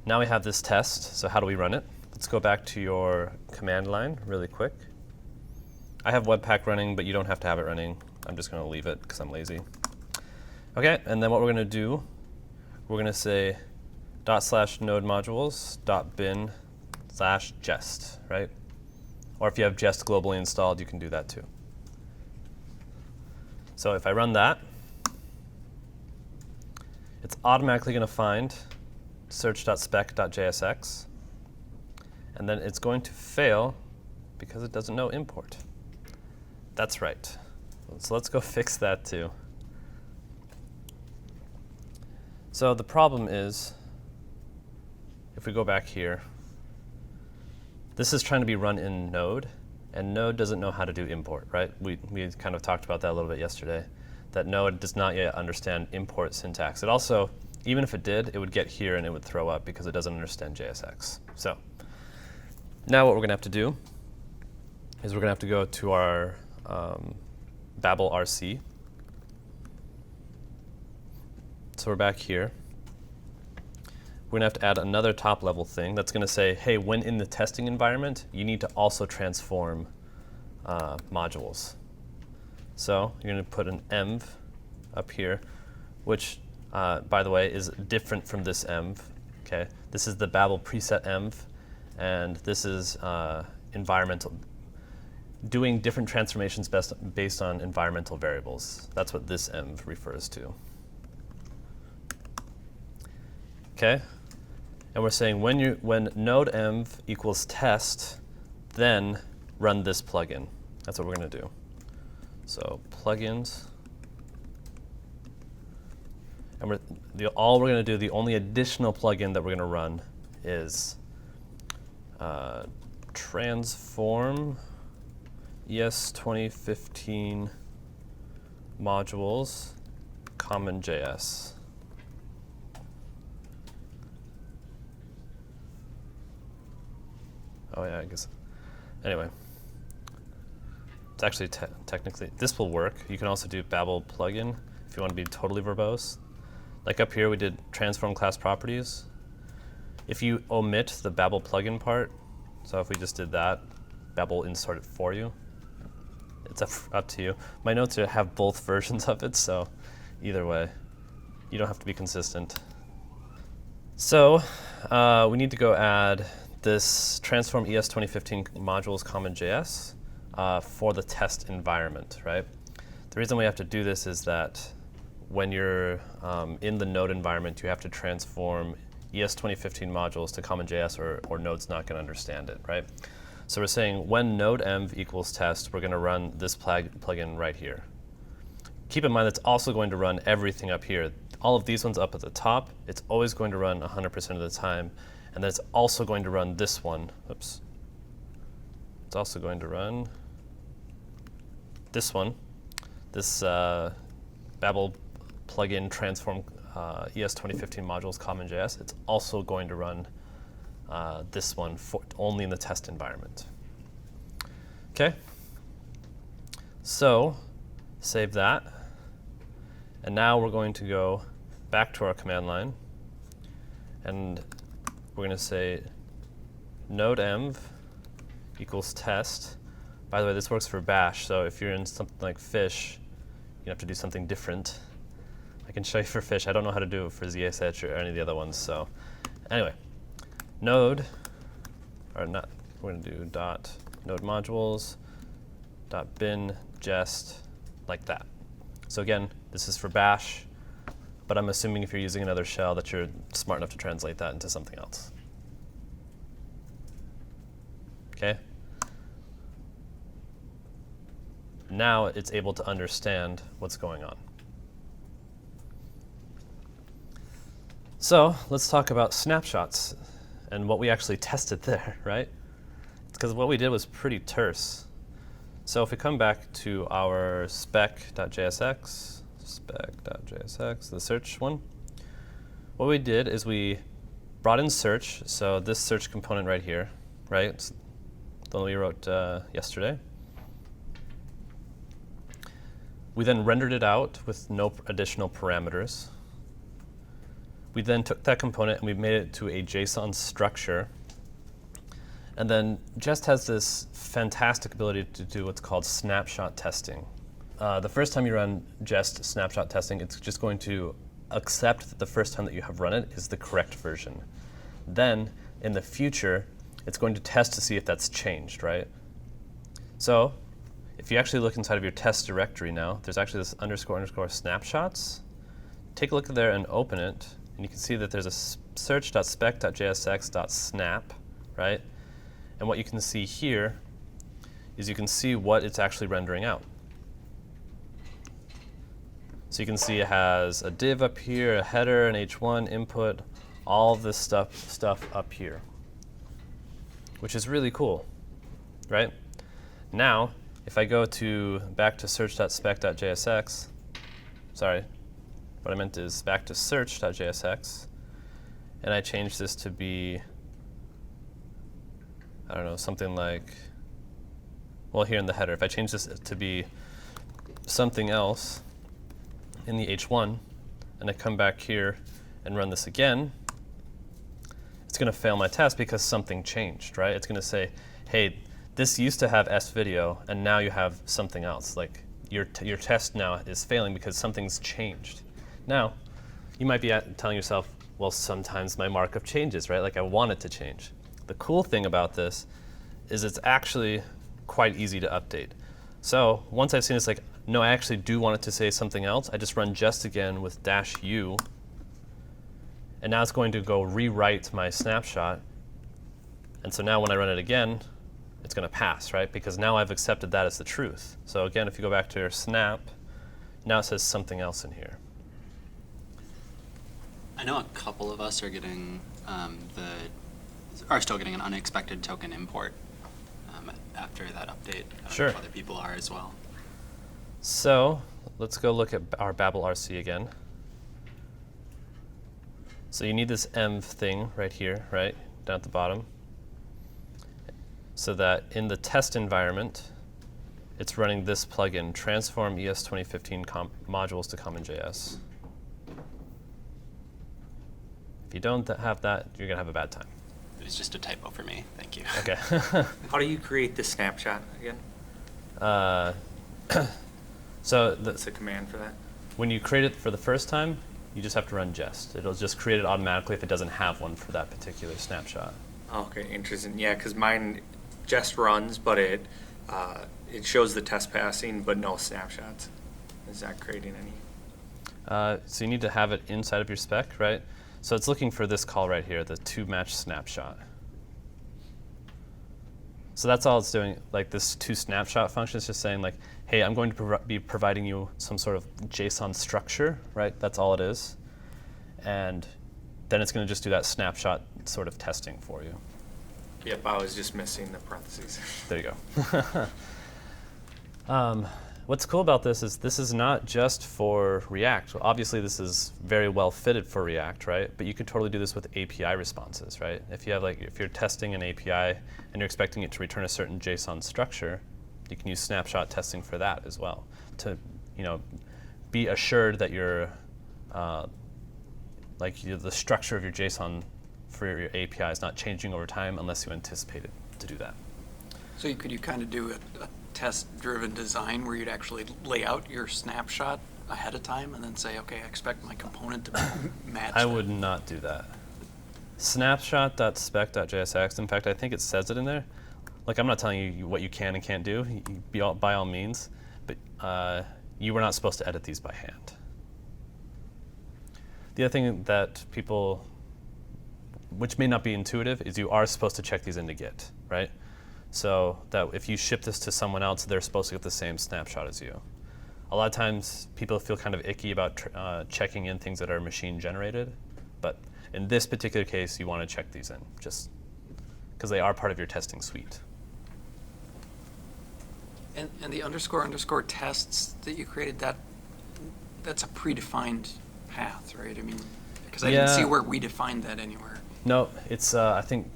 Now we have this test, so how do we run it? Let's go back to your command line really quick. I have Webpack running, but you don't have to have it running. I'm just going to leave it because I'm lazy. Okay, and then what we're going to do, we're going to say /node modules .bin /jest, right? Or if you have jest globally installed, you can do that too. So if I run that, it's automatically going to find search.spec.jsx, and then it's going to fail because it doesn't know import. That's right. So let's go fix that too. So the problem is, if we go back here, this is trying to be run in Node, and Node doesn't know how to do import, right? We kind of talked about that a little bit yesterday, that Node does not yet understand import syntax. It also, even if it did, it would get here and it would throw up because it doesn't understand JSX. So now what we're going to have to do is we're going to have to go to our Babel RC. So we're back here. We're going to have to add another top level thing that's going to say, hey, when in the testing environment, you need to also transform modules. So you're going to put an env up here, which, by the way, is different from this env. Okay, this is the Babel preset env, and this is environmental, doing different transformations based on environmental variables. That's what this env refers to. Okay, and we're saying when node env equals test, then run this plugin. That's what we're going to do. So plugins, and all we're going to do, the only additional plugin that we're going to run is transform jest 2015 modules common.js. Oh yeah, I guess. Anyway, it's actually technically, this will work. You can also do Babel plugin if you want to be totally verbose. Like up here, we did transform class properties. If you omit the Babel plugin part, so if we just did that, Babel insert it for you. It's up to you. My notes have both versions of it, so either way, you don't have to be consistent. So we need to go add this transform ES 2015 modules common.js for the test environment, right? The reason we have to do this is that when you're in the Node environment, you have to transform ES 2015 modules to common.js or Node's not going to understand it, right? So we're saying when node env equals test, we're going to run this plugin right here. Keep in mind that's also going to run everything up here. All of these ones up at the top, it's always going to run 100% of the time. And then it's also going to run this one. Oops. It's also going to run this one, this Babel plugin transform ES 2015 modules common.js. It's also going to run this one only in the test environment. Okay. So save that. And now we're going to go back to our command line. And we're going to say node env equals test. By the way, this works for bash, so if you're in something like fish, you have to do something different. I can show you for fish. I don't know how to do it for ZSH or any of the other ones. So anyway, node, or not, we're going to do dot node modules dot bin jest like that. So again, this is for bash. But I'm assuming if you're using another shell that you're smart enough to translate that into something else. Okay? Now it's able to understand what's going on. So let's talk about snapshots and what we actually tested there, right? Because what we did was pretty terse. So if we come back to our spec.jsx, the search one. What we did is we brought in search, so this search component right here, right? It's the one we wrote yesterday. We then rendered it out with no additional parameters. we then took that component and we made it to a JSON structure. And then Jest has this fantastic ability to do what's called snapshot testing. The first time you run Jest snapshot testing, it's just going to accept that the first time that you have run it is the correct version. Then, in the future, it's going to test to see if that's changed, right? So, if you actually look inside of your test directory now, there's actually this __ snapshots. Take a look there and open it, and you can see that there's a search.spec.jsx.snap, right? And what you can see here is you can see what it's actually rendering out. So you can see it has a div up here, a header, an h1 input, all of this stuff up here, which is really cool, right? Now, if I go back to search.spec.jsx, sorry, what I meant is back to search.jsx, and I change this to be, I don't know, something like, well, here in the header, if I change this to be something else in the h1, and I come back here and run this again, it's going to fail my test because something changed, right? It's going to say, hey, this used to have S-video, and now you have something else. Like, your test now is failing because something's changed. Now, you might be telling yourself, well, sometimes my markup changes, right? Like, I want it to change. The cool thing about this is it's actually quite easy to update. So once I've seen this, like, no, I actually do want it to say something else, I just run Jest again with -u, and now it's going to go rewrite my snapshot. And so now when I run it again, it's going to pass, right? Because now I've accepted that as the truth. So again, if you go back to your snap, now it says something else in here. I know a couple of us are getting still getting an unexpected token import after that update. I don't Sure. know if other people are as well. So let's go look at our Babel RC again. So you need this env thing right here, right, down at the bottom, so that in the test environment, it's running this plugin, transform ES 2015 modules to CommonJS. If you don't have that, you're going to have a bad time. It was just a typo for me. Thank you. Okay. How do you create the snapshot again? So What's the command for that? when you create it for the first time, you just have to run Jest. It'll just create it automatically if it doesn't have one for that particular snapshot. Okay, interesting. Yeah, because mine just runs, but it shows the test passing, but no snapshots. Is that creating any? So you need to have it inside of your spec, right? So it's looking for this call right here, the toMatch snapshot. So that's all it's doing. Like this toSnapshot function is just saying like, hey, I'm going to be providing you some sort of JSON structure, right? That's all it is. And then it's going to just do that snapshot sort of testing for you. Yep, I was just missing the parentheses. There you go. What's cool about this is not just for React. Obviously, this is very well fitted for React, right? But you could totally do this with API responses, right? If you're testing an API and you're expecting it to return a certain JSON structure, you can use snapshot testing for that as well to, be assured that the structure of your JSON for your API is not changing over time unless you anticipate it to do that. So could you kind of do a test-driven design where you'd actually lay out your snapshot ahead of time and then say, okay, I expect my component to match I that? would not do that. Snapshot.spec.jsx, in fact, I think it says it in there. Like, I'm not telling you what you can and can't do, by all means, but you were not supposed to edit these by hand. The other thing that which may not be intuitive, is you are supposed to check these into Git, right? So that if you ship this to someone else, they're supposed to get the same snapshot as you. A lot of times, people feel kind of icky about checking in things that are machine generated, but in this particular case, you want to check these in, just because they are part of your testing suite. And the __ tests that you created, that's a predefined path, right? I mean, because I didn't see where we defined that anywhere. No, it's, I think,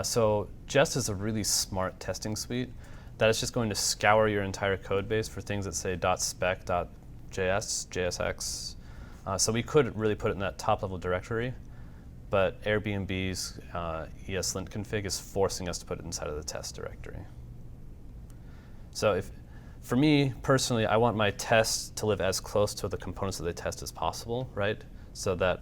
so Jest is a really smart testing suite that is just going to scour your entire code base for things that say .spec.js, JSX, So we could really put it in that top level directory, but Airbnb's ESLint config is forcing us to put it inside of the test directory. So for me personally, I want my tests to live as close to the components that they test as possible, right? So that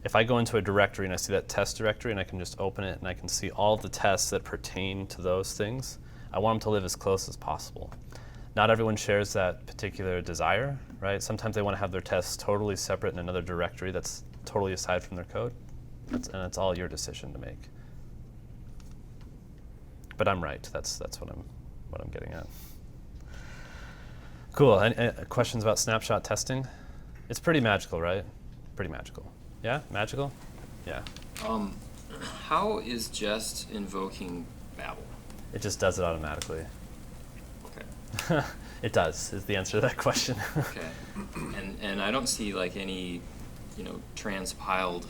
if I go into a directory and I see that test directory and I can just open it and I can see all of the tests that pertain to those things, I want them to live as close as possible. Not everyone shares that particular desire, right? Sometimes they want to have their tests totally separate in another directory that's totally aside from their code. And it's all your decision to make. But I'm right. That's what I'm getting at. Cool. Any questions about snapshot testing? It's pretty magical, right? Pretty magical. Yeah? Magical? Yeah. How is Jest invoking Babel? It just does it automatically. Okay. It does, is the answer to that question. Okay. And I don't see like any, transpiled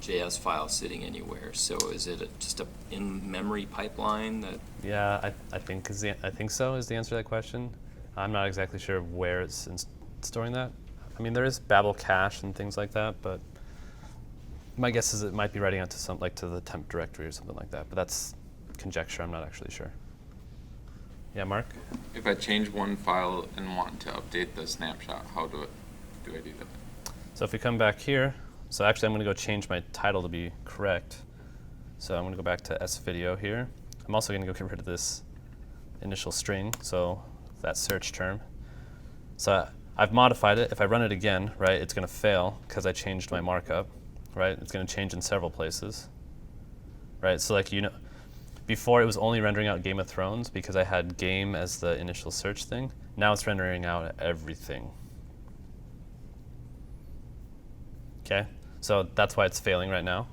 JS file sitting anywhere. So is it just a in-memory pipeline that? Yeah, I think so is the answer to that question. I'm not exactly sure where it's storing that. I mean, there is Babel cache and things like that, but my guess is it might be writing out to to the temp directory or something like that. But that's conjecture. I'm not actually sure. Yeah, Mark? If I change one file and want to update the snapshot, how do I do that? So if we come back here, so actually I'm going to go change my title to be correct. So I'm going to go back to svideo here. I'm also going to go get rid of this initial string, so that search term. So I've modified it. If I run it again, right, it's going to fail because I changed my markup, right? It's going to change in several places, right? So before it was only rendering out Game of Thrones because I had game as the initial search thing. Now it's rendering out everything. Okay, so that's why it's failing right now.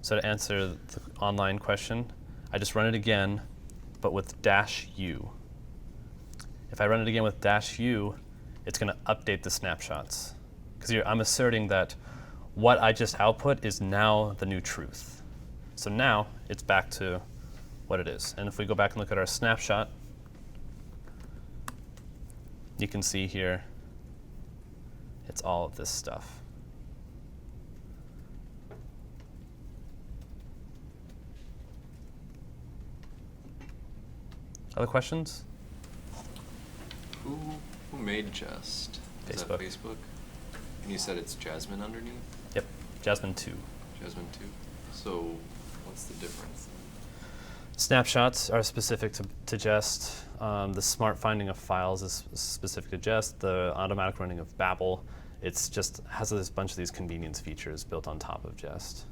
So to answer the online question, I just run it again, but with -u. If I run it again with -u, it's going to update the snapshots. Because I'm asserting that what I just output is now the new truth. So now it's back to what it is. And if we go back and look at our snapshot, you can see here it's all of this stuff. Other questions? Who made Jest? Is Facebook. that Facebook? And you said it's Jasmine underneath? Yep, Jasmine 2. Jasmine 2. So what's the difference? Snapshots are specific to Jest. The smart finding of files is specific to Jest. The automatic running of Babel, it's just has this bunch of these convenience features built on top of Jest.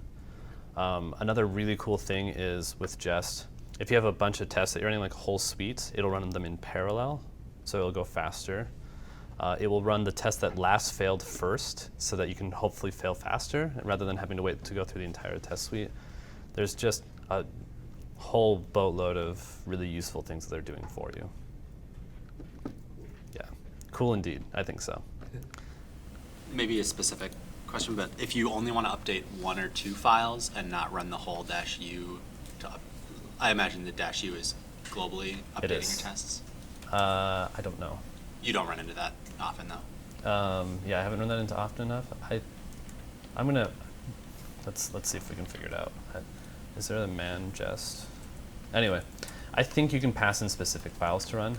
Another really cool thing is with Jest, if you have a bunch of tests that you're running like whole suites, it'll run them in parallel, so it'll go faster. It will run the test that last failed first, so that you can hopefully fail faster, rather than having to wait to go through the entire test suite. There's just a whole boatload of really useful things that they're doing for you. Yeah, cool indeed. I think so. Maybe a specific question, but if you only want to update one or two files and not run the whole -u I imagine the -u is globally updating your tests. I don't know. You don't run into that often, though. Yeah, I haven't run that into often enough. I'm gonna let's see if we can figure it out. Is there a man Jest? Anyway, I think you can pass in specific files to run.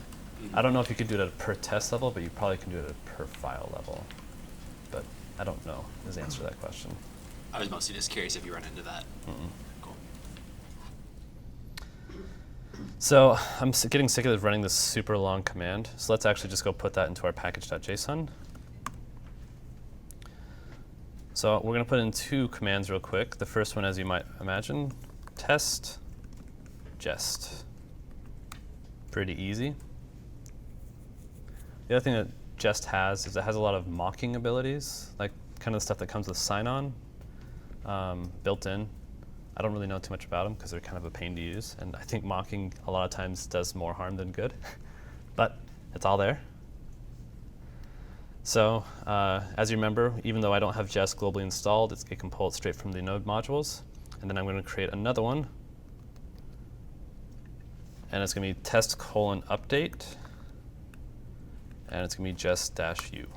I don't know if you could do it at a per test level, but you probably can do it at a per file level. But I don't know is the answer to that question. I was mostly just curious if you run into that. Cool. So I'm getting sick of running this super long command. So let's actually just go put that into our package.json. So we're going to put in two commands real quick. The first one, as you might imagine, test jest. Pretty easy. The other thing that Jest has is it has a lot of mocking abilities, like kind of the stuff that comes with sign-on built in. I don't really know too much about them because they're kind of a pain to use, and I think mocking a lot of times does more harm than good, but it's all there. So as you remember, even though I don't have Jest globally installed, it can pull it straight from the node modules, and then I'm going to create another one, and it's going to be test::update, and it's going to be jest-u.